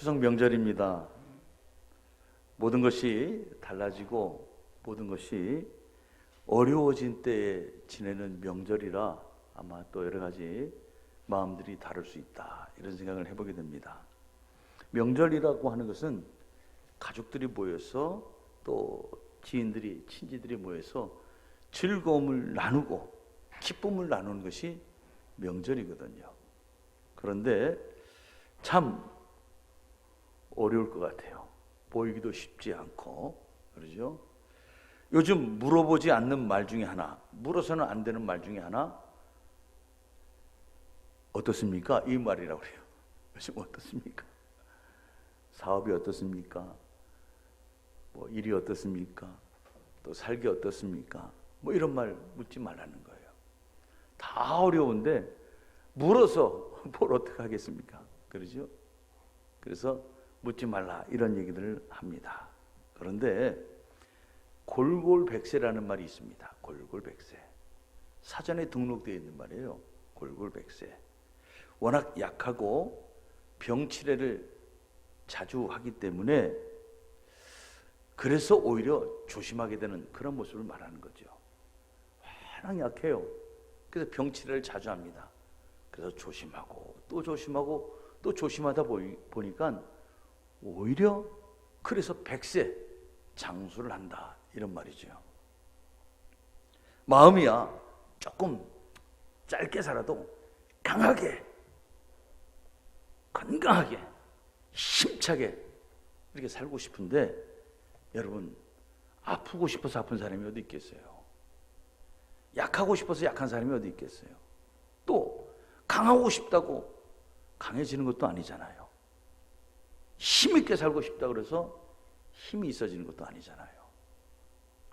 추석 명절입니다. 모든 것이 달라지고 모든 것이 어려워진 때에 지내는 명절이라 아마 또 여러 가지 마음들이 다를 수 있다, 이런 생각을 해보게 됩니다. 명절이라고 하는 것은 가족들이 모여서 또 지인들이, 친지들이 모여서 즐거움을 나누고 기쁨을 나누는 것이 명절이거든요. 그런데 참 어려울 것 같아요. 보이기도 쉽지 않고, 그러죠? 요즘 물어보지 않는 말 중에 하나, 물어서는 안 되는 말 중에 하나, 어떻습니까? 이 말이라고 그래요. 요즘 어떻습니까? 사업이 어떻습니까? 뭐 일이 어떻습니까? 또 살기 어떻습니까? 뭐 이런 말 묻지 말라는 거예요. 다 어려운데 물어서 뭘 어떻게 하겠습니까? 그러죠? 그래서 묻지 말라, 이런 얘기들을 합니다. 그런데 골골백세라는 말이 있습니다. 골골백세. 사전에 등록되어 있는 말이에요. 골골백세. 워낙 약하고 병치레를 자주 하기 때문에 그래서 오히려 조심하게 되는 그런 모습을 말하는 거죠. 워낙 약해요. 그래서 병치레를 자주 합니다. 그래서 조심하고 또 조심하고 또 조심하다 보니까 오히려 그래서 백세 장수를 한다, 이런 말이죠. 마음이야 조금 짧게 살아도 강하게, 건강하게, 힘차게 이렇게 살고 싶은데, 여러분, 아프고 싶어서 아픈 사람이 어디 있겠어요? 약하고 싶어서 약한 사람이 어디 있겠어요? 또 강하고 싶다고 강해지는 것도 아니잖아요. 힘있게 살고 싶다 그래서 힘이 있어지는 것도 아니잖아요.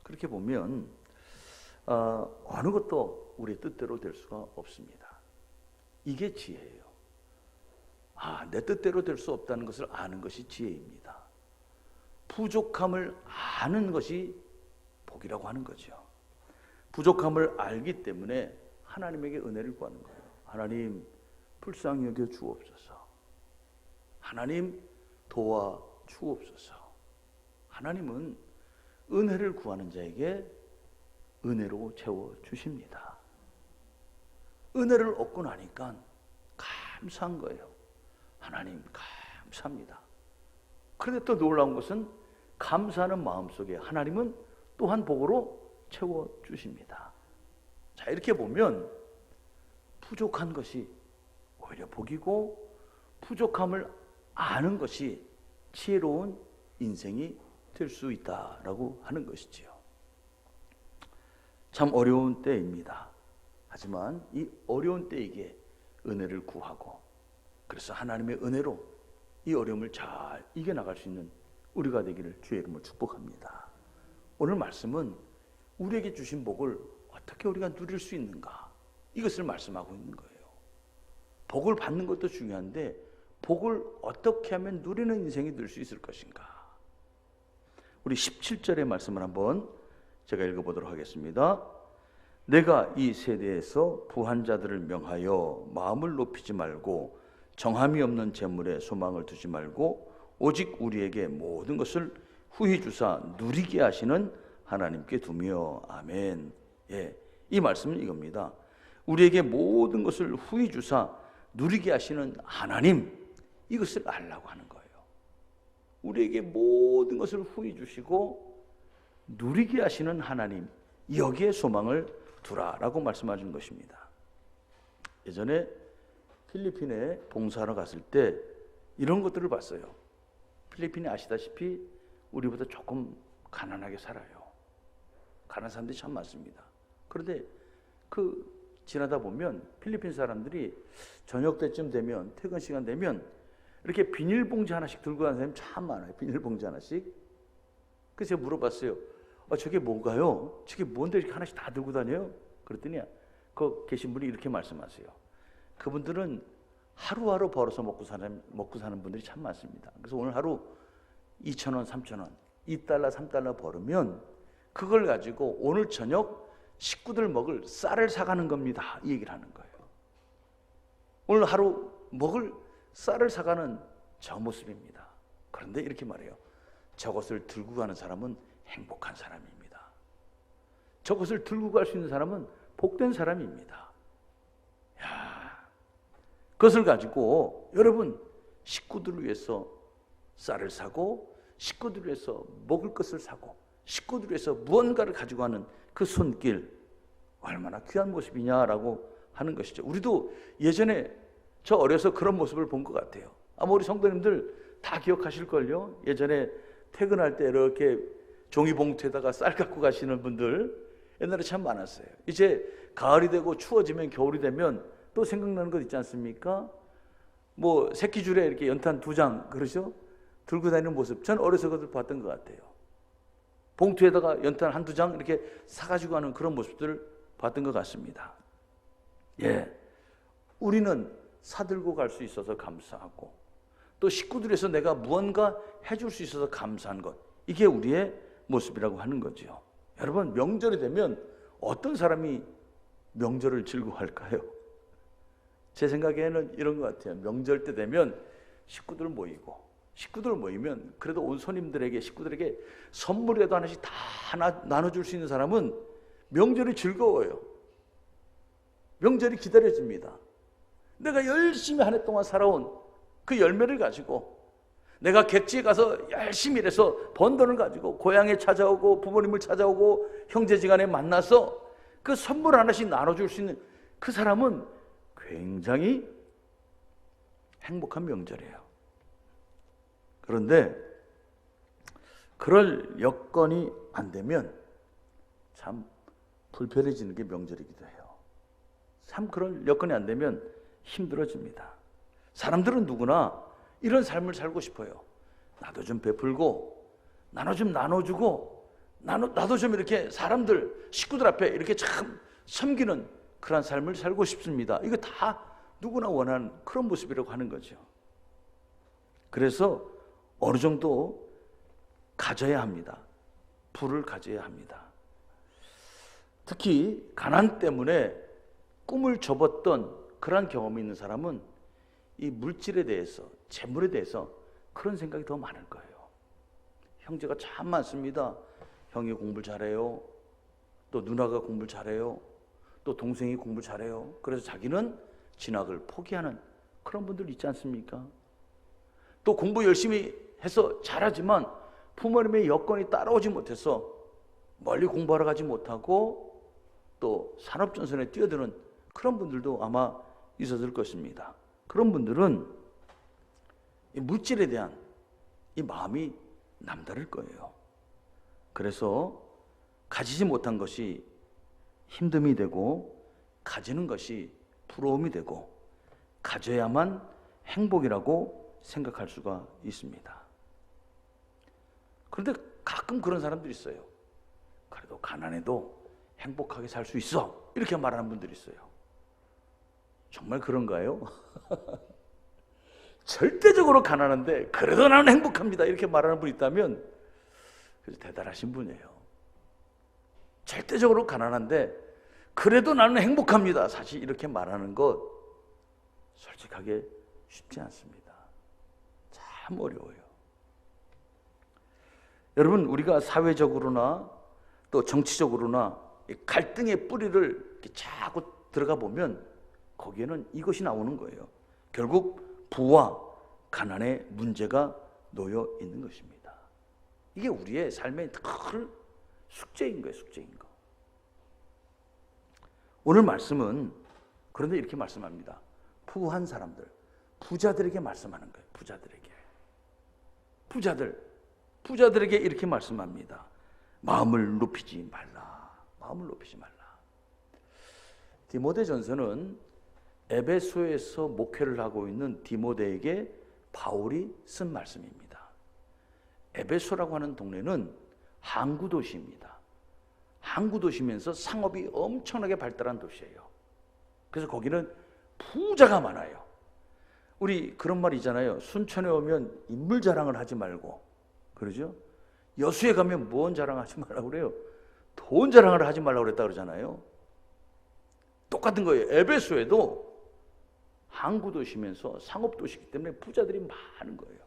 그렇게 보면 어느 것도 우리의 뜻대로 될 수가 없습니다. 이게 지혜예요. 내 뜻대로 될 수 없다는 것을 아는 것이 지혜입니다. 부족함을 아는 것이 복이라고 하는 거죠. 부족함을 알기 때문에 하나님에게 은혜를 구하는 거예요. 하나님, 불쌍히 여겨 주옵소서. 하나님, 도와 주옵소서. 하나님은 은혜를 구하는 자에게 은혜로 채워 주십니다. 은혜를 얻고 나니까 감사한 거예요. 하나님, 감사합니다. 그런데 또 놀라운 것은 감사하는 마음속에 하나님은 또한 복으로 채워 주십니다. 자, 이렇게 보면 부족한 것이 오히려 복이고 부족함을 아는 것이 지혜로운 인생이 될 수 있다라고 하는 것이지요. 참 어려운 때입니다. 하지만 이 어려운 때이기에 은혜를 구하고, 그래서 하나님의 은혜로 이 어려움을 잘 이겨나갈 수 있는 우리가 되기를 주의 이름으로 축복합니다. 오늘 말씀은 우리에게 주신 복을 어떻게 우리가 누릴 수 있는가, 이것을 말씀하고 있는 거예요. 복을 받는 것도 중요한데 복을 어떻게 하면 누리는 인생이 될 수 있을 것인가. 우리 17절의 말씀을 한번 제가 읽어보도록 하겠습니다. 내가 이 세대에서 부한 자들을 명하여 마음을 높이지 말고 정함이 없는 재물에 소망을 두지 말고 오직 우리에게 모든 것을 후히 주사 누리게 하시는 하나님께 두며. 아멘. 예, 이 말씀은 이겁니다. 우리에게 모든 것을 후히 주사 누리게 하시는 하나님, 이것을 알라고 하는 거예요. 우리에게 모든 것을 후히 주시고 누리게 하시는 하나님, 여기에 소망을 두라라고 말씀하신 것입니다. 예전에 필리핀에 봉사하러 갔을 때 이런 것들을 봤어요. 필리핀이 아시다시피 우리보다 조금 가난하게 살아요. 가난한 사람들이 참 많습니다. 그런데 지나다 보면 필리핀 사람들이 저녁 때쯤 되면, 퇴근 시간 되면 이렇게 비닐봉지 하나씩 들고 가는 사람이 참 많아요. 비닐봉지 하나씩. 그래서 제가 물어봤어요. 저게 뭔가요? 저게 뭔데 이렇게 하나씩 다 들고 다녀요? 그랬더니 그 계신 분이 이렇게 말씀하세요. 그분들은 하루하루 벌어서 먹고 사는 분들이 참 많습니다. 그래서 오늘 하루 2,000원, 3,000원, 2달러, 3달러 벌으면 그걸 가지고 오늘 저녁 식구들 먹을 쌀을 사가는 겁니다, 이 얘기를 하는 거예요. 오늘 하루 먹을 쌀을 사가는 저 모습입니다. 그런데 이렇게 말해요. 저것을 들고 가는 사람은 행복한 사람입니다. 저것을 들고 갈 수 있는 사람은 복된 사람입니다. 그것을 가지고 여러분 식구들을 위해서 쌀을 사고, 식구들을 위해서 먹을 것을 사고, 식구들을 위해서 무언가를 가지고 가는 그 손길, 얼마나 귀한 모습이냐라고 하는 것이죠. 우리도 예전에 저 어려서 그런 모습을 본 것 같아요. 아마 우리 성도님들 다 기억하실걸요. 예전에 퇴근할 때 이렇게 종이봉투에다가 쌀 갖고 가시는 분들 옛날에 참 많았어요. 이제 가을이 되고 추워지면, 겨울이 되면 또 생각나는 것 있지 않습니까? 뭐 새끼줄에 이렇게 연탄 2장 그러죠? 들고 다니는 모습, 전 어려서 그들 봤던 것 같아요. 봉투에다가 연탄 1-2장 이렇게 사가지고 가는 그런 모습들을 봤던 것 같습니다. 우리는 사들고 갈 수 있어서 감사하고, 또 식구들에서 내가 무언가 해줄 수 있어서 감사한 것, 이게 우리의 모습이라고 하는 거죠. 여러분, 명절이 되면 어떤 사람이 명절을 즐거워할까요? 제 생각에는 이런 것 같아요. 명절 때 되면 식구들 모이면 그래도 온 손님들에게, 식구들에게 선물이라도 하나씩 다 나눠줄 수 있는 사람은 명절이 즐거워요. 명절이 기다려집니다. 내가 열심히 한 해 동안 살아온 그 열매를 가지고, 내가 객지에 가서 열심히 일해서 번 돈을 가지고 고향에 찾아오고 부모님을 찾아오고 형제지간에 만나서 그 선물 하나씩 나눠줄 수 있는 그 사람은 굉장히 행복한 명절이에요. 그런데 그럴 여건이 안 되면 참 불편해지는 게 명절이기도 해요. 참 그럴 여건이 안 되면 힘들어집니다. 사람들은 누구나 이런 삶을 살고 싶어요. 나도 좀 베풀고, 나도 좀 나눠주고, 나도 좀 이렇게 사람들, 식구들 앞에 이렇게 참 섬기는 그런 삶을 살고 싶습니다. 이거 다 누구나 원하는 그런 모습이라고 하는 거죠. 그래서 어느 정도 가져야 합니다. 부를 가져야 합니다. 특히 가난 때문에 꿈을 접었던 그런 경험이 있는 사람은 이 물질에 대해서, 재물에 대해서 그런 생각이 더 많을 거예요. 형제가 참 많습니다. 형이 공부 잘해요. 또 누나가 공부 잘해요. 또 동생이 공부 잘해요. 그래서 자기는 진학을 포기하는 그런 분들 있지 않습니까? 또 공부 열심히 해서 잘하지만 부모님의 여건이 따라오지 못해서 멀리 공부하러 가지 못하고 또 산업전선에 뛰어드는 그런 분들도 아마 있었을 것입니다. 그런 분들은 이 물질에 대한 이 마음이 남다를 거예요. 그래서 가지지 못한 것이 힘듦이 되고, 가지는 것이 부러움이 되고, 가져야만 행복이라고 생각할 수가 있습니다. 그런데 가끔 그런 사람들이 있어요. 그래도 가난해도 행복하게 살 수 있어, 이렇게 말하는 분들이 있어요. 정말 그런가요? 절대적으로 가난한데 그래도 나는 행복합니다, 이렇게 말하는 분이 있다면 그래서 대단하신 분이에요. 절대적으로 가난한데 그래도 나는 행복합니다, 사실 이렇게 말하는 것 솔직하게 쉽지 않습니다. 참 어려워요. 여러분, 우리가 사회적으로나 또 정치적으로나 갈등의 뿌리를 이렇게 자꾸 들어가 보면 거기에는 이것이 나오는 거예요. 결국 부와 가난의 문제가 놓여 있는 것입니다. 이게 우리의 삶의 큰 숙제인 거예요, 숙제인 거. 오늘 말씀은 그런데 이렇게 말씀합니다. 부한 사람들, 부자들에게 말씀하는 거예요. 부자들에게 이렇게 말씀합니다. 마음을 높이지 말라. 마음을 높이지 말라. 디모데전서는 에베소에서 목회를 하고 있는 디모데에게 바울이 쓴 말씀입니다. 에베소라고 하는 동네는 항구 도시입니다. 항구 도시면서 상업이 엄청나게 발달한 도시예요. 그래서 거기는 부자가 많아요. 우리 그런 말 있잖아요. 순천에 오면 인물 자랑을 하지 말고, 그러죠? 여수에 가면 뭔 자랑하지 말라고 그래요? 돈 자랑을 하지 말라고 그랬다 그러잖아요. 똑같은 거예요. 에베소에도 항구도시면서 상업도시이기 때문에 부자들이 많은 거예요.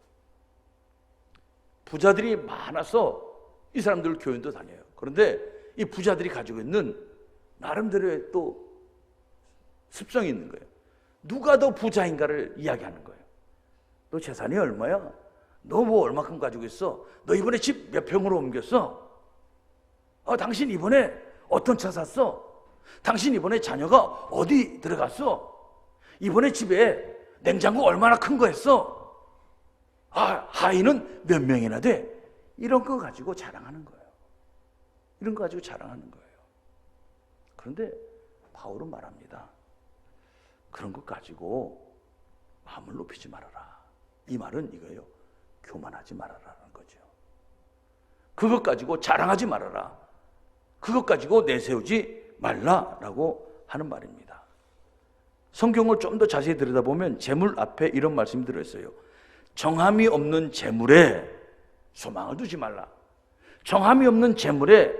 부자들이 많아서 이 사람들 교회도 다녀요. 그런데 이 부자들이 가지고 있는 나름대로의 또 습성이 있는 거예요. 누가 더 부자인가를 이야기하는 거예요. 너 재산이 얼마야? 너 뭐 얼마큼 가지고 있어? 너 이번에 집 몇 평으로 옮겼어? 당신 이번에 어떤 차 샀어? 당신 이번에 자녀가 어디 들어갔어? 이번에 집에 냉장고 얼마나 큰 거 했어? 하인은 몇 명이나 돼? 이런 거 가지고 자랑하는 거예요. 이런 거 가지고 자랑하는 거예요. 그런데 바울은 말합니다. 그런 것 가지고 마음을 높이지 말아라. 이 말은 이거예요. 교만하지 말아라는 거죠. 그것 가지고 자랑하지 말아라. 그것 가지고 내세우지 말라라고 하는 말입니다. 성경을 좀 더 자세히 들여다보면 재물 앞에 이런 말씀이 들어있어요. 정함이 없는 재물에 소망을 두지 말라. 정함이 없는 재물에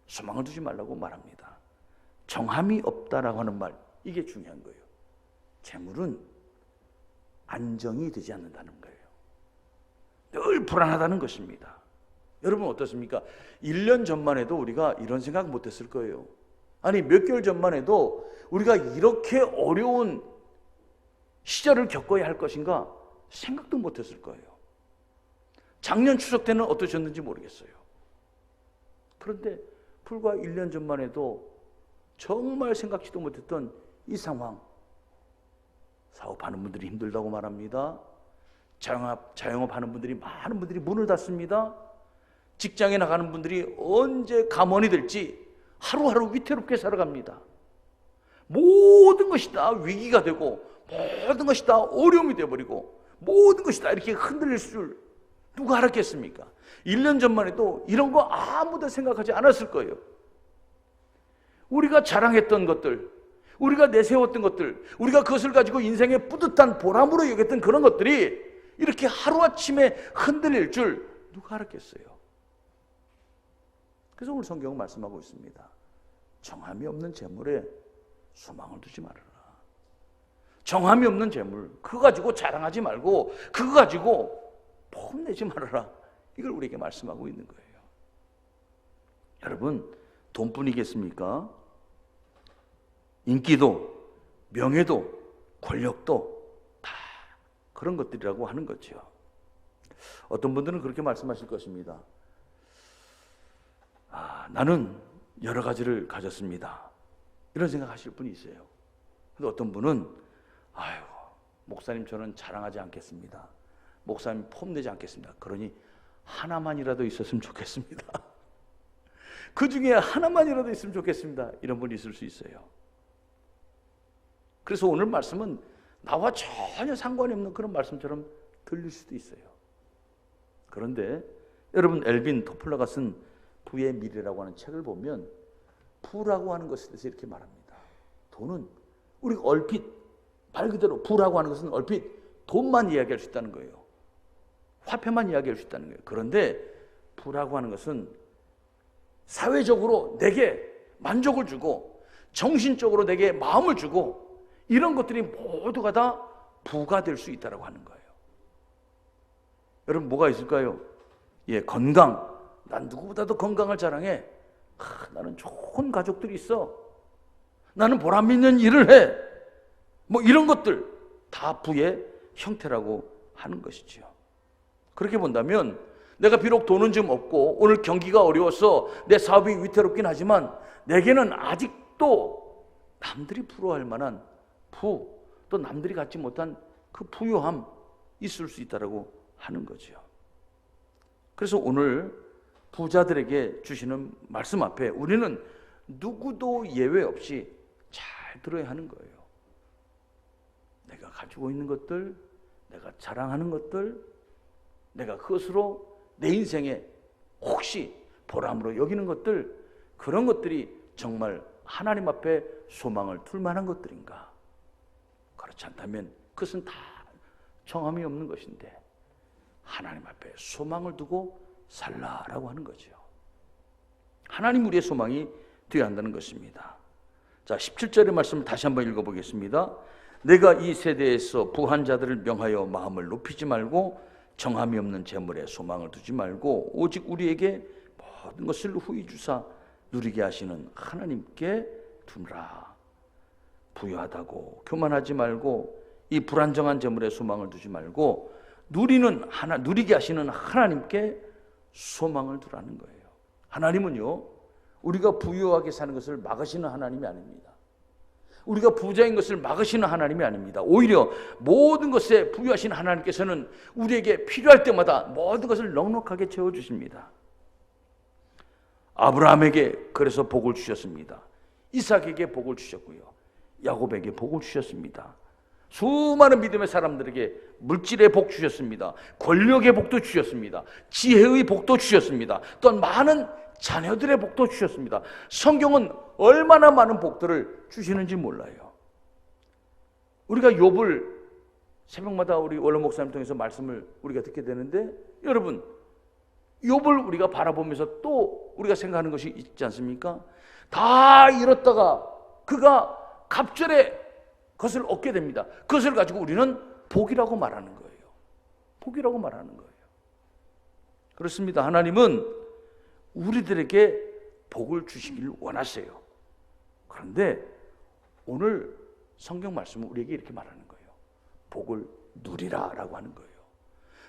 소망을 두지 말라고 말합니다. 정함이 없다라고 하는 말, 이게 중요한 거예요. 재물은 안정이 되지 않는다는 거예요. 늘 불안하다는 것입니다. 여러분 어떻습니까? 1년 전만 해도 우리가 이런 생각 못했을 거예요. 아니 몇 개월 전만 해도 우리가 이렇게 어려운 시절을 겪어야 할 것인가 생각도 못했을 거예요. 작년 추석 때는 어떠셨는지 모르겠어요. 그런데 불과 1년 전만 해도 정말 생각지도 못했던 이 상황, 사업하는 분들이 힘들다고 말합니다. 자영업하는 분들이 많은 분들이 문을 닫습니다. 직장에 나가는 분들이 언제 감원이 될지 하루하루 위태롭게 살아갑니다. 모든 것이 다 위기가 되고 모든 것이 다 어려움이 되어버리고 모든 것이 다 이렇게 흔들릴 줄 누가 알았겠습니까? 1년 전만 해도 이런 거 아무도 생각하지 않았을 거예요. 우리가 자랑했던 것들, 우리가 내세웠던 것들, 우리가 그것을 가지고 인생의 뿌듯한 보람으로 여겼던 그런 것들이 이렇게 하루아침에 흔들릴 줄 누가 알았겠어요? 그래서 오늘 성경은 말씀하고 있습니다. 정함이 없는 재물에 소망을 두지 말아라. 정함이 없는 재물, 그거 가지고 자랑하지 말고 그거 가지고 폼내지 말아라. 이걸 우리에게 말씀하고 있는 거예요. 여러분, 돈뿐이겠습니까? 인기도, 명예도, 권력도 다 그런 것들이라고 하는 거죠. 어떤 분들은 그렇게 말씀하실 것입니다. 나는 여러 가지를 가졌습니다. 이런 생각하실 분이 있어요. 근데 어떤 분은 목사님 저는 자랑하지 않겠습니다. 목사님 폼내지 않겠습니다. 그러니 하나만이라도 있었으면 좋겠습니다. 그 중에 하나만이라도 있으면 좋겠습니다. 이런 분이 있을 수 있어요. 그래서 오늘 말씀은 나와 전혀 상관이 없는 그런 말씀처럼 들릴 수도 있어요. 그런데 여러분 엘빈 토플러가 쓴 부의 미래라고 하는 책을 보면 부라고 하는 것에 대해서 이렇게 말합니다. 돈은 우리가 얼핏 말 그대로 부라고 하는 것은 얼핏 돈만 이야기할 수 있다는 거예요. 화폐만 이야기할 수 있다는 거예요. 그런데 부라고 하는 것은 사회적으로 내게 만족을 주고 정신적으로 내게 마음을 주고 이런 것들이 모두가 다 부가 될 수 있다고 하는 거예요. 여러분 뭐가 있을까요? 건강. 난 누구보다도 건강을 자랑해. 나는 좋은 가족들이 있어. 나는 보람 있는 일을 해. 뭐 이런 것들 다 부의 형태라고 하는 것이죠. 그렇게 본다면 내가 비록 돈은 좀 없고 오늘 경기가 어려워서 내 사업이 위태롭긴 하지만 내게는 아직도 남들이 부러워할 만한 부, 또 남들이 갖지 못한 그 부유함 있을 수 있다고 하는 거죠. 그래서 오늘 부자들에게 주시는 말씀 앞에 우리는 누구도 예외 없이 잘 들어야 하는 거예요. 내가 가지고 있는 것들, 내가 자랑하는 것들, 내가 그것으로 내 인생에 혹시 보람으로 여기는 것들, 그런 것들이 정말 하나님 앞에 소망을 둘 만한 것들인가? 그렇지 않다면 그것은 다 정함이 없는 것인데 하나님 앞에 소망을 두고 살라라고 하는 거죠. 하나님 우리의 소망이 되어야 한다는 것입니다. 자, 17절의 말씀을 다시 한번 읽어보겠습니다. 내가 이 세대에서 부한 자들을 명하여 마음을 높이지 말고 정함이 없는 재물에 소망을 두지 말고 오직 우리에게 모든 것을 후히 주사 누리게 하시는 하나님께 두라. 부유하다고 교만하지 말고 이 불안정한 재물에 소망을 두지 말고 누리게 하시는 하나님께 소망을 두라는 거예요. 하나님은요, 우리가 부유하게 사는 것을 막으시는 하나님이 아닙니다. 우리가 부자인 것을 막으시는 하나님이 아닙니다. 오히려 모든 것에 부유하신 하나님께서는 우리에게 필요할 때마다 모든 것을 넉넉하게 채워주십니다. 아브라함에게 그래서 복을 주셨습니다. 이삭에게 복을 주셨고요, 야곱에게 복을 주셨습니다. 수많은 믿음의 사람들에게 물질의 복 주셨습니다. 권력의 복도 주셨습니다. 지혜의 복도 주셨습니다. 또한 많은 자녀들의 복도 주셨습니다. 성경은 얼마나 많은 복들을 주시는지 몰라요. 우리가 욥을 새벽마다 우리 원로 목사님 통해서 말씀을 우리가 듣게 되는데, 여러분, 욥을 우리가 바라보면서 또 우리가 생각하는 것이 있지 않습니까? 다 잃었다가 그가 갑절에 그것을 얻게 됩니다. 그것을 가지고 우리는 복이라고 말하는 거예요. 복이라고 말하는 거예요. 그렇습니다. 하나님은 우리들에게 복을 주시기를 원하세요. 그런데 오늘 성경 말씀은 우리에게 이렇게 말하는 거예요. 복을 누리라라고 하는 거예요.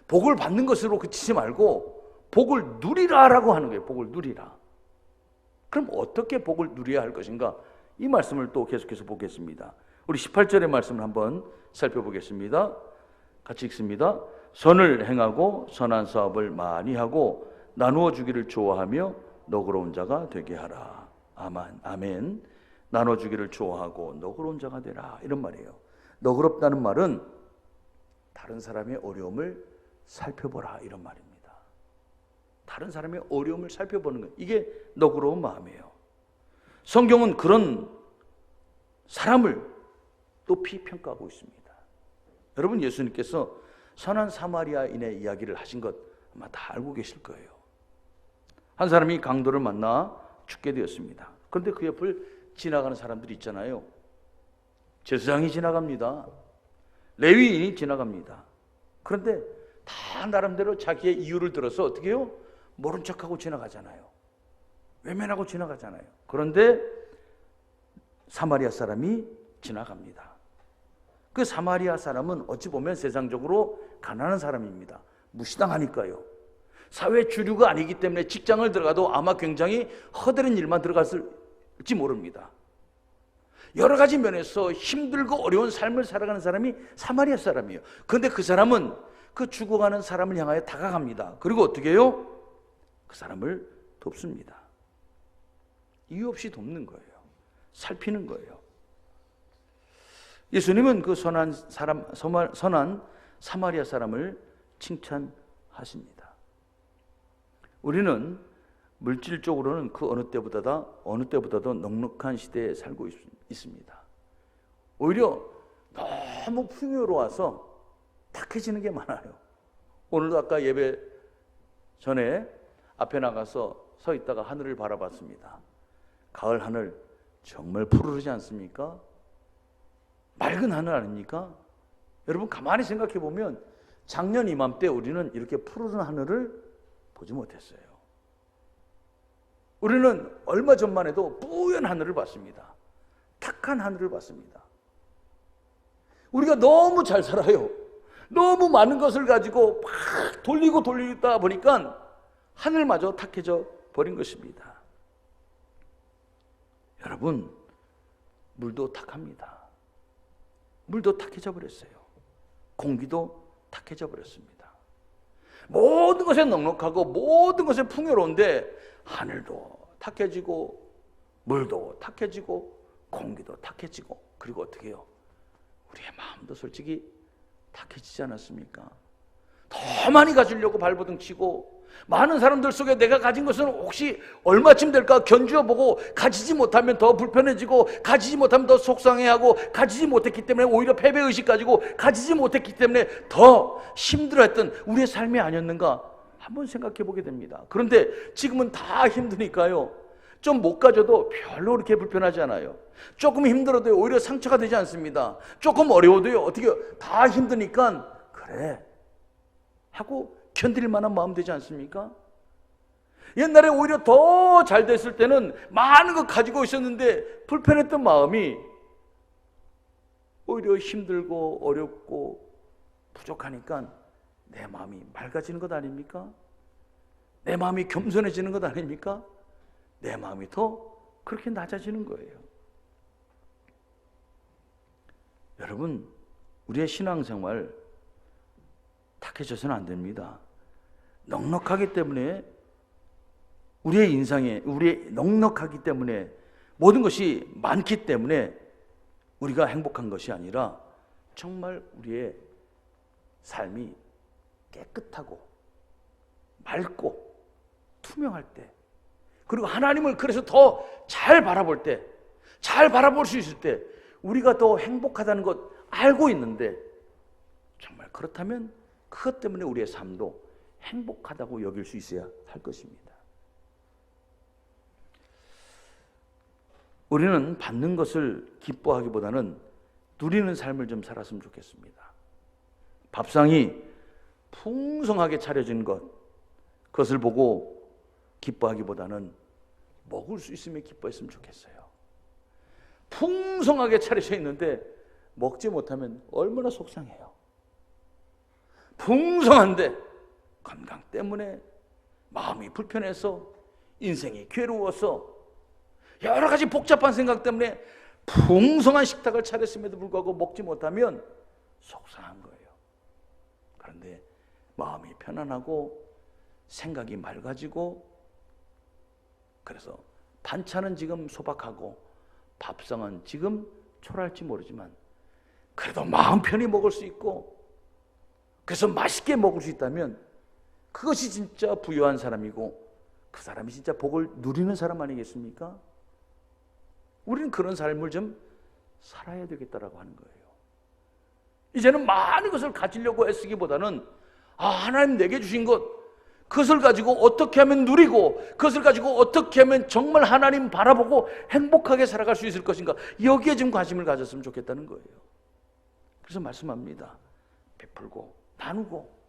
복을 받는 것으로 그치지 말고 복을 누리라라고 하는 거예요. 복을 누리라. 그럼 어떻게 복을 누려야 할 것인가? 이 말씀을 또 계속해서 보겠습니다. 우리 18절의 말씀을 한번 살펴보겠습니다. 같이 읽습니다. 선을 행하고 선한 사업을 많이 하고 나누어 주기를 좋아하며 너그러운 자가 되게 하라. 아멘. 나눠 주기를 좋아하고 너그러운 자가 되라. 이런 말이에요. 너그럽다는 말은 다른 사람의 어려움을 살펴보라, 이런 말입니다. 다른 사람의 어려움을 살펴보는 것, 이게 너그러운 마음이에요. 성경은 그런 사람을 높이 평가하고 있습니다. 여러분, 예수님께서 선한 사마리아인의 이야기를 하신 것 아마 다 알고 계실 거예요. 한 사람이 강도를 만나 죽게 되었습니다. 그런데 그 옆을 지나가는 사람들이 있잖아요. 제사장이 지나갑니다. 레위인이 지나갑니다. 그런데 다 나름대로 자기의 이유를 들어서 어떻게 해요? 모른 척하고 지나가잖아요. 외면하고 지나가잖아요. 그런데 사마리아 사람이 지나갑니다. 그 사마리아 사람은 어찌 보면 세상적으로 가난한 사람입니다. 무시당하니까요. 사회 주류가 아니기 때문에 직장을 들어가도 아마 굉장히 허드렛 일만 들어갔을지 모릅니다. 여러 가지 면에서 힘들고 어려운 삶을 살아가는 사람이 사마리아 사람이에요. 그런데 그 사람은 그 죽어가는 사람을 향하여 다가갑니다. 그리고 어떻게 해요? 그 사람을 돕습니다. 이유 없이 돕는 거예요. 살피는 거예요. 예수님은 그 선한 사마리아 사람을 칭찬하십니다. 우리는 물질적으로는 그 어느 때보다도 넉넉한 시대에 살고 있습니다. 오히려 너무 풍요로워서 탁해지는 게 많아요. 오늘도 아까 예배 전에 앞에 나가서 서 있다가 하늘을 바라봤습니다. 가을 하늘 정말 푸르르지 않습니까? 맑은 하늘 아닙니까? 여러분, 가만히 생각해 보면 작년 이맘때 우리는 이렇게 푸르른 하늘을 보지 못했어요. 우리는 얼마 전만 해도 뿌연 하늘을 봤습니다. 탁한 하늘을 봤습니다. 우리가 너무 잘 살아요. 너무 많은 것을 가지고 막 돌리다 보니까 하늘마저 탁해져 버린 것입니다. 여러분, 물도 탁합니다. 물도 탁해져 버렸어요. 공기도 탁해져 버렸습니다. 모든 것에 넉넉하고 모든 것에 풍요로운데 하늘도 탁해지고 물도 탁해지고 공기도 탁해지고, 그리고 어떻게 해요? 우리의 마음도 솔직히 탁해지지 않았습니까? 더 많이 가지려고 발버둥 치고, 많은 사람들 속에 내가 가진 것은 혹시 얼마쯤 될까 견주어 보고, 가지지 못하면 더 불편해지고, 가지지 못하면 더 속상해하고, 가지지 못했기 때문에 오히려 패배의식 가지고, 가지지 못했기 때문에 더 힘들어했던 우리의 삶이 아니었는가 한번 생각해 보게 됩니다. 그런데 지금은 다 힘드니까요, 좀 못 가져도 별로 그렇게 불편하지 않아요. 조금 힘들어도 오히려 상처가 되지 않습니다. 조금 어려워도요, 어떻게 다 힘드니까 그래 하고 견딜 만한 마음 되지 않습니까? 옛날에 오히려 더 잘 됐을 때는 많은 거 가지고 있었는데 불편했던 마음이 오히려 힘들고 어렵고 부족하니까 내 마음이 맑아지는 것 아닙니까? 내 마음이 겸손해지는 것 아닙니까? 내 마음이 더 그렇게 낮아지는 거예요. 여러분, 우리의 신앙생활 탁해져서는 안 됩니다. 넉넉하기 때문에 우리의 인상에 넉넉하기 때문에 모든 것이 많기 때문에 우리가 행복한 것이 아니라 정말 우리의 삶이 깨끗하고 맑고 투명할 때, 그리고 하나님을 그래서 더 잘 바라볼 때, 잘 바라볼 수 있을 때 우리가 더 행복하다는 것 알고 있는데, 정말 그렇다면 그것 때문에 우리의 삶도 행복하다고 여길 수 있어야 할 것입니다. 우리는 받는 것을 기뻐하기보다는 누리는 삶을 좀 살았으면 좋겠습니다. 밥상이 풍성하게 차려진 그것을 보고 기뻐하기보다는 먹을 수 있으면 기뻐했으면 좋겠어요. 풍성하게 차려져 있는데 먹지 못하면 얼마나 속상해요. 풍성한데 건강 때문에 마음이 불편해서, 인생이 괴로워서, 여러 가지 복잡한 생각 때문에 풍성한 식탁을 차렸음에도 불구하고 먹지 못하면 속상한 거예요. 그런데 마음이 편안하고 생각이 맑아지고, 그래서 반찬은 지금 소박하고 밥상은 지금 초라할지 모르지만 그래도 마음 편히 먹을 수 있고, 그래서 맛있게 먹을 수 있다면 그것이 진짜 부유한 사람이고 그 사람이 진짜 복을 누리는 사람 아니겠습니까? 우리는 그런 삶을 좀 살아야 되겠다라고 하는 거예요. 이제는 많은 것을 가지려고 애쓰기보다는 하나님 내게 주신 것, 그것을 가지고 어떻게 하면 누리고, 그것을 가지고 어떻게 하면 정말 하나님 바라보고 행복하게 살아갈 수 있을 것인가, 여기에 좀 관심을 가졌으면 좋겠다는 거예요. 그래서 말씀합니다. 베풀고 나누고,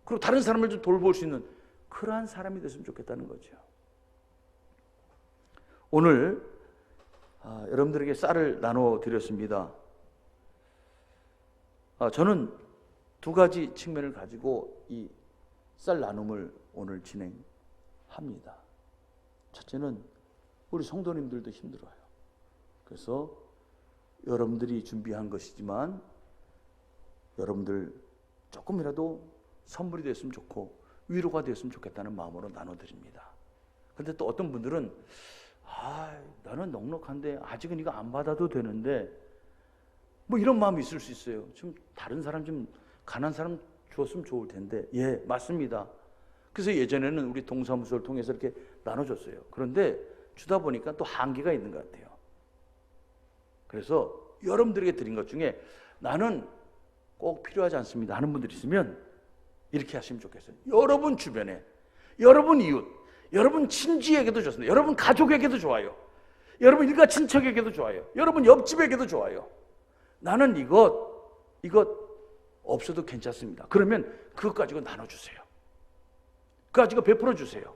그리고 다른 사람을 좀 돌볼 수 있는 그러한 사람이 됐으면 좋겠다는 거죠. 오늘 여러분들에게 쌀을 나눠드렸습니다. 저는 두 가지 측면을 가지고 이 쌀 나눔을 오늘 진행합니다. 첫째는 우리 성도님들도 힘들어요. 그래서 여러분들이 준비한 것이지만 여러분들 조금이라도 선물이 됐으면 좋고 위로가 됐으면 좋겠다는 마음으로 나눠드립니다. 그런데 또 어떤 분들은 나는 넉넉한데 아직은 이거 안 받아도 되는데, 뭐 이런 마음이 있을 수 있어요. 좀 다른 사람, 좀 가난한 사람 줬으면 좋을 텐데. 예, 맞습니다. 그래서 예전에는 우리 동사무소를 통해서 이렇게 나눠줬어요. 그런데 주다 보니까 또 한계가 있는 것 같아요. 그래서 여러분들에게 드린 것 중에 나는 꼭 필요하지 않습니다 하는 분들이 있으면 이렇게 하시면 좋겠어요. 여러분 주변에, 여러분 이웃, 여러분 친지에게도 좋습니다. 여러분 가족에게도 좋아요. 여러분 일가 친척에게도 좋아요. 여러분 옆집에게도 좋아요. 나는 이것 없어도 괜찮습니다. 그러면 그것 가지고 나눠주세요. 그거 가지고 베풀어 주세요.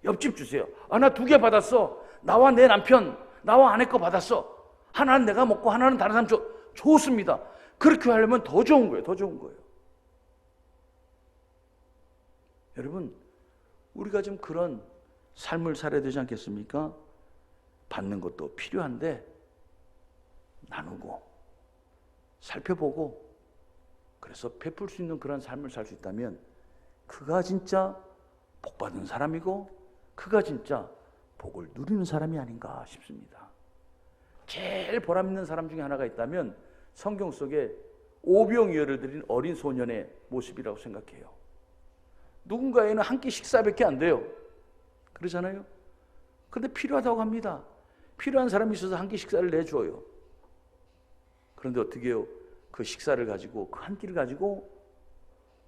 옆집 주세요. 나 2개 받았어. 나와 내 남편, 나와 아내 거 받았어. 하나는 내가 먹고 하나는 다른 사람 줘. 좋습니다. 그렇게 하려면 더 좋은 거예요. 더 좋은 거예요. 여러분, 우리가 좀 그런 삶을 살아야 되지 않겠습니까? 받는 것도 필요한데 나누고 살펴보고, 그래서 베풀 수 있는 그런 삶을 살 수 있다면 그가 진짜 복받은 사람이고 그가 진짜 복을 누리는 사람이 아닌가 싶습니다. 제일 보람 있는 사람 중에 하나가 있다면 성경 속에 오병이어를 드린 어린 소년의 모습이라고 생각해요. 누군가에는 한 끼 식사밖에 안 돼요. 그러잖아요. 그런데 필요하다고 합니다. 필요한 사람이 있어서 한 끼 식사를 내줘요. 그런데 어떻게 해요? 그 식사를 가지고, 그 한 끼를 가지고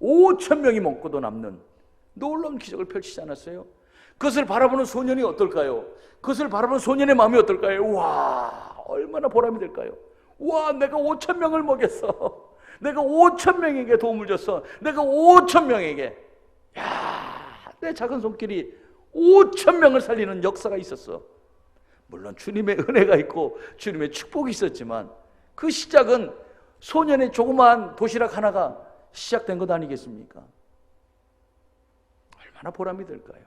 5,000명이 먹고도 남는 놀라운 기적을 펼치지 않았어요? 그것을 바라보는 소년이 어떨까요? 그것을 바라보는 소년의 마음이 어떨까요? 와, 얼마나 보람이 될까요? 와, 내가 5천 명을 먹였어. 내가 5천 명에게 도움을 줬어. 내가 5천 명에게, 야, 내 작은 손길이 5천 명을 살리는 역사가 있었어. 물론 주님의 은혜가 있고 주님의 축복이 있었지만 그 시작은 소년의 조그마한 도시락 하나가 시작된 것 아니겠습니까? 얼마나 보람이 될까요?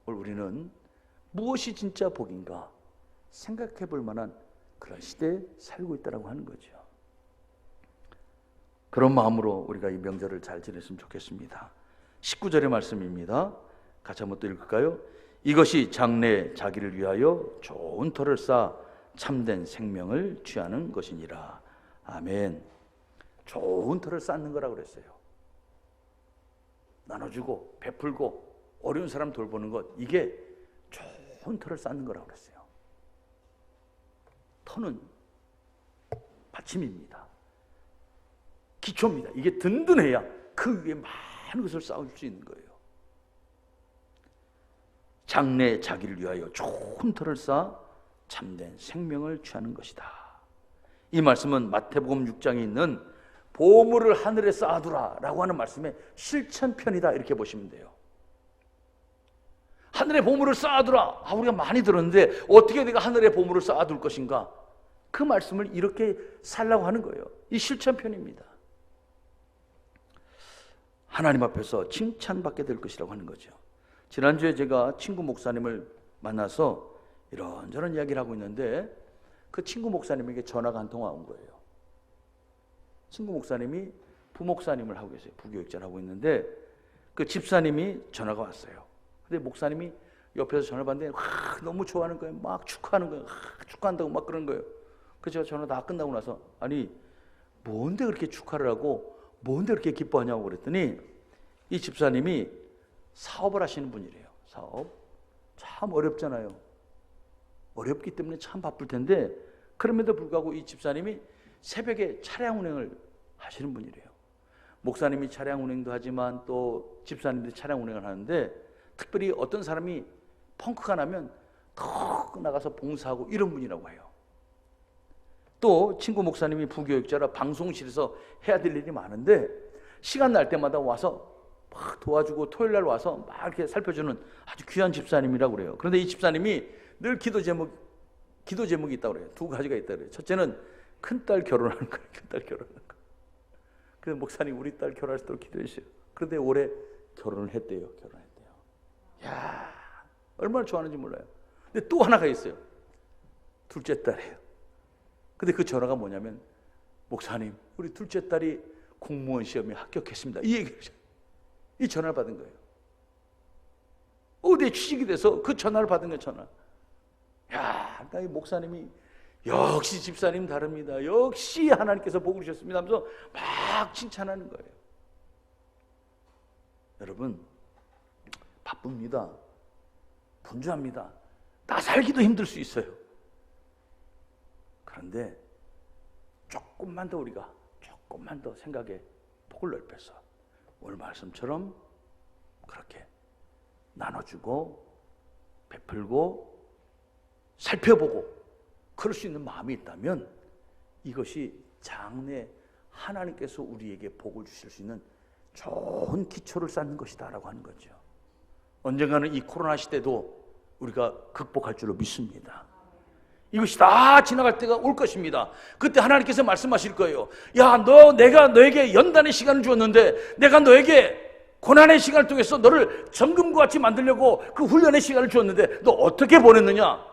오늘 우리는 무엇이 진짜 복인가 생각해 볼 만한 그런 시대에 살고 있다고 하는 거죠. 그런 마음으로 우리가 이 명절을 잘 지냈으면 좋겠습니다. 19절의 말씀입니다. 같이 한번 또 읽을까요? 이것이 장래 자기를 위하여 좋은 터를 쌓아 참된 생명을 취하는 것이니라. 아멘. 좋은 터를 쌓는 거라고 그랬어요. 나눠주고 베풀고 어려운 사람 돌보는 것, 이게 좋은 터를 쌓는 거라고 그랬어요. 터는 받침입니다. 기초입니다. 이게 든든해야 그 위에 많은 것을 쌓을 수 있는 거예요. 장래 자기를 위하여 좋은 터를 쌓아 참된 생명을 취하는 것이다. 이 말씀은 마태복음 6장에 있는 보물을 하늘에 쌓아두라 라고 하는 말씀의 실천편이다, 이렇게 보시면 돼요. 하늘에 보물을 쌓아두라. 우리가 많이 들었는데 어떻게 내가 하늘에 보물을 쌓아둘 것인가? 그 말씀을 이렇게 살라고 하는 거예요. 이 실천편입니다. 하나님 앞에서 칭찬받게 될 것이라고 하는 거죠. 지난주에 제가 친구 목사님을 만나서 이런저런 이야기를 하고 있는데 그 친구 목사님에게 전화가 한 통화 온 거예요. 친구 목사님이 부목사님을 하고 계세요. 부교육자를 하고 있는데 그 집사님이 전화가 왔어요. 근데 목사님이 옆에서 전화를 받는데 너무 좋아하는 거예요. 막 축하하는 거예요. 축하한다고 막 그런 거예요. 그래서 제가 전화 다 끝나고 나서 아니 뭔데 그렇게 축하를 하고 뭔데 그렇게 기뻐하냐고 그랬더니 이 집사님이 사업을 하시는 분이래요. 사업 참 어렵잖아요. 어렵기 때문에 참 바쁠 텐데 그럼에도 불구하고 이 집사님이 새벽에 차량 운행을 하시는 분이래요. 목사님이 차량 운행도 하지만 또 집사님들이 차량 운행을 하는데 특별히 어떤 사람이 펑크가 나면 더 나가서 봉사하고 이런 분이라고 해요. 또 친구 목사님이 부교육자라 방송실에서 해야 될 일이 많은데 시간 날 때마다 와서 막 도와주고 토요일 날 와서 막 이렇게 살펴주는 아주 귀한 집사님이라고 그래요. 그런데 이 집사님이 늘 기도 제목이 있다고 그래요. 두 가지가 있다고 그래요. 첫째는 큰딸 결혼하는 거예요. 큰딸 결혼하는 거. 그래서 목사님 우리 딸 결혼할 수 있도록 기도해 주세요. 그런데 올해 결혼을 했대요. 야, 얼마나 좋아하는지 몰라요. 근데 또 하나가 있어요. 둘째 딸이에요. 근데 그 전화가 뭐냐면 목사님 우리 둘째 딸이 공무원 시험에 합격했습니다. 이 얘기를 이 전화를 받은 거예요. 어디에 취직이 돼서 그 전화를 받은 거예요. 전화. 야, 이 목사님이 역시 집사님 다릅니다. 역시 하나님께서 복을 주셨습니다 하면서 막 칭찬하는 거예요. 여러분 바쁩니다. 분주합니다. 나 살기도 힘들 수 있어요. 그런데 조금만 더 생각에 폭을 넓혀서 오늘 말씀처럼 그렇게 나눠주고 베풀고 살펴보고 그럴 수 있는 마음이 있다면 이것이 장래 하나님께서 우리에게 복을 주실 수 있는 좋은 기초를 쌓는 것이다 라고 하는 거죠. 언젠가는 이 코로나 시대도 우리가 극복할 줄로 믿습니다. 이것이 다 지나갈 때가 올 것입니다. 그때 하나님께서 말씀하실 거예요. 야, 내가 너에게 연단의 시간을 주었는데 내가 너에게 고난의 시간을 통해서 너를 정금과 같이 만들려고 그 훈련의 시간을 주었는데 너 어떻게 보냈느냐?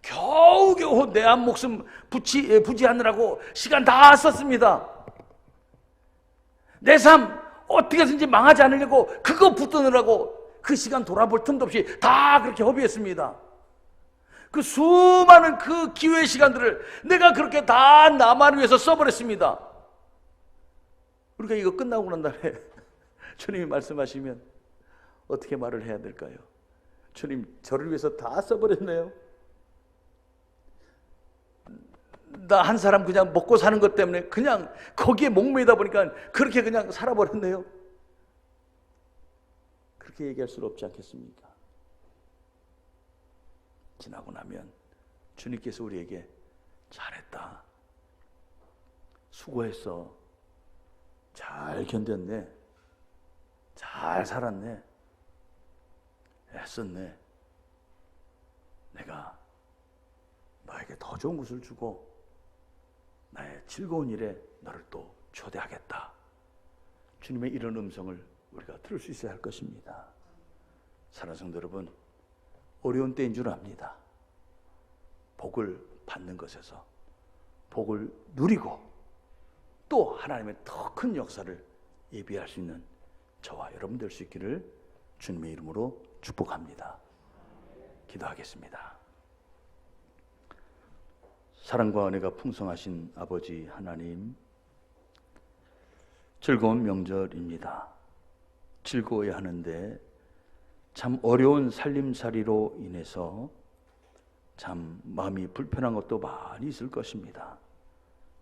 겨우겨우 내 한 목숨 부지하느라고 시간 다 썼습니다. 내 삶 어떻게든지 망하지 않으려고 그거 붙드느라고 그 시간 돌아볼 틈도 없이 다 그렇게 허비했습니다. 그 수많은 그 기회의 시간들을 내가 그렇게 다 나만을 위해서 써버렸습니다. 우리가 이거 끝나고 난 다음에 주님이 말씀하시면 어떻게 말을 해야 될까요? 주님 저를 위해서 다 써버렸네요. 나 한 사람 그냥 먹고 사는 것 때문에 그냥 거기에 목매이다 보니까 그렇게 그냥 살아버렸네요. 그렇게 얘기할 수 없지 않겠습니까? 지나고 나면 주님께서 우리에게 잘했다, 수고했어, 잘 견뎠네, 잘 살았네, 애썼네, 내가 너에게 더 좋은 것을 주고 나의 즐거운 일에 너를 또 초대하겠다. 주님의 이런 음성을 우리가 들을 수 있어야 할 것입니다. 사랑하는 성도 여러분, 어려운 때인 줄 압니다. 복을 받는 것에서 복을 누리고 또 하나님의 더 큰 역사를 예비할 수 있는 저와 여러분 될 수 있기를 주님의 이름으로 축복합니다. 기도하겠습니다. 사랑과 은혜가 풍성하신 아버지 하나님, 즐거운 명절입니다. 즐거워야 하는데 참 어려운 살림살이로 인해서 참 마음이 불편한 것도 많이 있을 것입니다.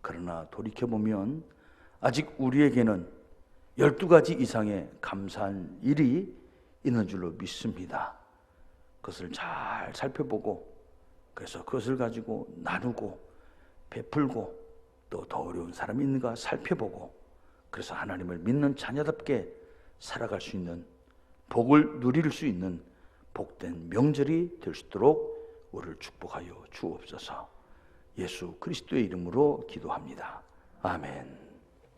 그러나 돌이켜보면 아직 우리에게는 12가지 이상의 감사한 일이 있는 줄로 믿습니다. 그것을 잘 살펴보고 그래서 그것을 가지고 나누고 베풀고 또 더 어려운 사람이 있는가 살펴보고 그래서 하나님을 믿는 자녀답게 살아갈 수 있는, 복을 누릴 수 있는 복된 명절이 될 수 있도록 우리를 축복하여 주옵소서. 예수 그리스도의 이름으로 기도합니다. 아멘.